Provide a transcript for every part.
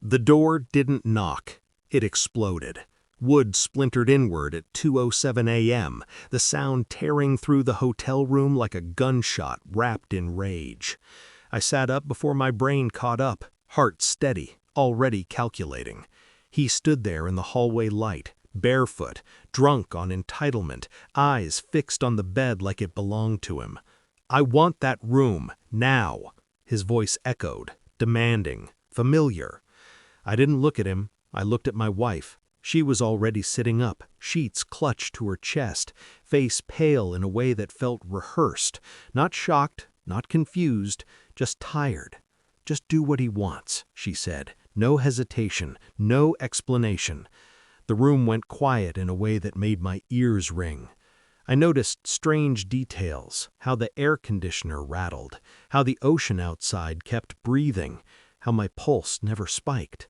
The door didn't knock. It exploded. Wood splintered inward at 2:07 a.m., the sound tearing through the hotel room like a gunshot wrapped in rage. I sat up before my brain caught up, heart steady, already calculating. He stood there in the hallway light, barefoot, drunk on entitlement, eyes fixed on the bed like it belonged to him. "I want that room, now!" His voice echoed, demanding, familiar. I didn't look at him. I looked at my wife. She was already sitting up, sheets clutched to her chest, face pale in a way that felt rehearsed, not shocked, not confused, just tired. "Just do what he wants," she said. No hesitation, no explanation. The room went quiet in a way that made my ears ring. I noticed strange details, how the air conditioner rattled, how the ocean outside kept breathing, how my pulse never spiked.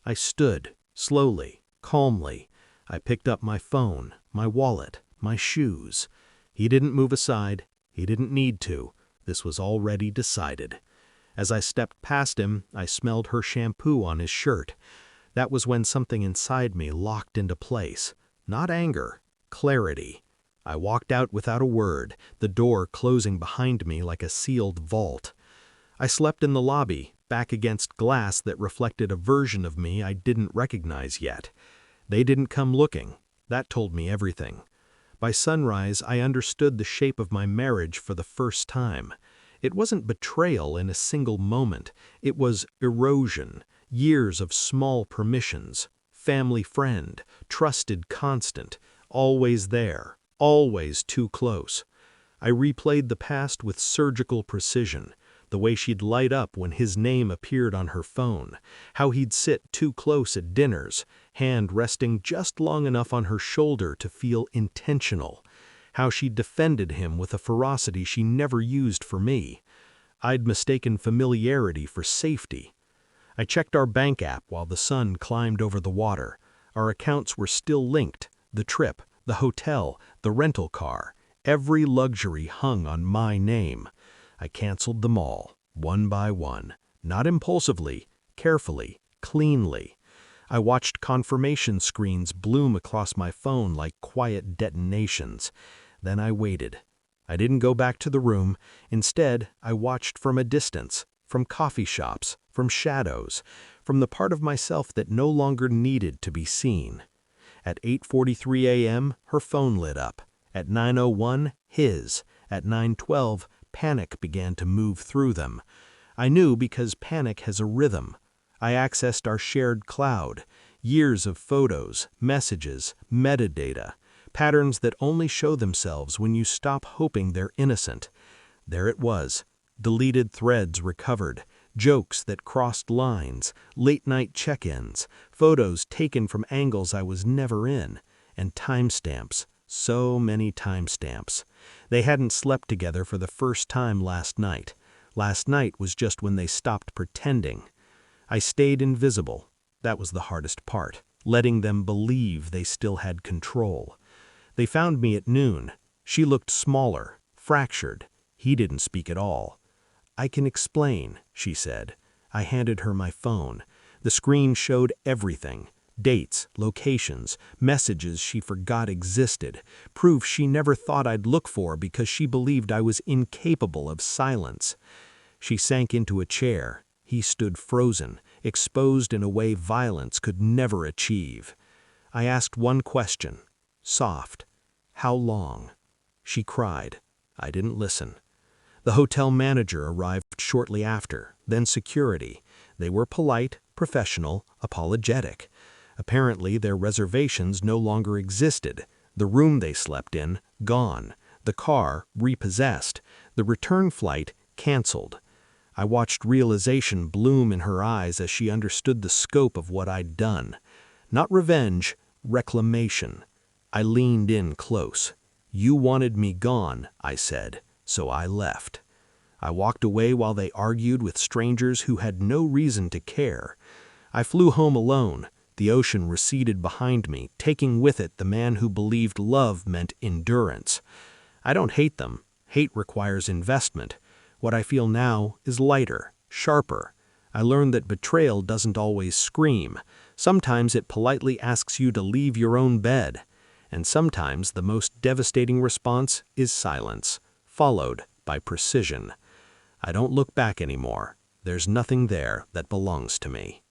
I stood, slowly, calmly. I picked up my phone, my wallet, my shoes. He didn't move aside. He didn't need to. This was already decided. As I stepped past him, I smelled her shampoo on his shirt. That was when something inside me locked into place. Not anger, clarity. I walked out without a word, the door closing behind me like a sealed vault. I slept in the lobby, back against glass that reflected a version of me I didn't recognize yet. They didn't come looking. That told me everything. By sunrise, I understood the shape of my marriage for the first time. It wasn't betrayal in a single moment. It was erosion, years of small permissions, family friend, trusted constant, always there, always too close. I replayed the past with surgical precision, the way she'd light up when his name appeared on her phone, how he'd sit too close at dinners, hand resting just long enough on her shoulder to feel intentional, how she defended him with a ferocity she never used for me. I'd mistaken familiarity for safety. I checked our bank app while the sun climbed over the water. Our accounts were still linked, the trip, the hotel, the rental car. Every luxury hung on my name. I canceled them all, one by one, not impulsively, carefully, cleanly. I watched confirmation screens bloom across my phone like quiet detonations. Then I waited. I didn't go back to the room. Instead, I watched from a distance, from coffee shops, from shadows, from the part of myself that no longer needed to be seen. At 8:43 a.m., her phone lit up. At 9:01, his. At 9:12, panic began to move through them. I knew because panic has a rhythm. I accessed our shared cloud, years of photos, messages, metadata, patterns that only show themselves when you stop hoping they're innocent. There it was, deleted threads recovered, jokes that crossed lines, late-night check-ins, photos taken from angles I was never in, and timestamps, so many timestamps. They hadn't slept together for the first time last night. Last night was just when they stopped pretending. I stayed invisible. That was the hardest part, letting them believe they still had control. They found me at noon. She looked smaller, fractured. He didn't speak at all. "I can explain," she said. I handed her my phone. The screen showed everything. Dates, locations, messages she forgot existed, proof she never thought I'd look for because she believed I was incapable of silence. She sank into a chair. He stood frozen, exposed in a way violence could never achieve. I asked one question, soft. "How long?" She cried. I didn't listen. The hotel manager arrived shortly after, then security. They were polite, professional, apologetic. Apparently, their reservations no longer existed. The room they slept in, gone. The car, repossessed. The return flight, canceled. I watched realization bloom in her eyes as she understood the scope of what I'd done. Not revenge, reclamation. I leaned in close. "You wanted me gone," I said, "so I left." I walked away while they argued with strangers who had no reason to care. I flew home alone. The ocean receded behind me, taking with it the man who believed love meant endurance. I don't hate them. Hate requires investment. What I feel now is lighter, sharper. I learned that betrayal doesn't always scream. Sometimes it politely asks you to leave your own bed. And sometimes the most devastating response is silence, followed by precision. I don't look back anymore. There's nothing there that belongs to me.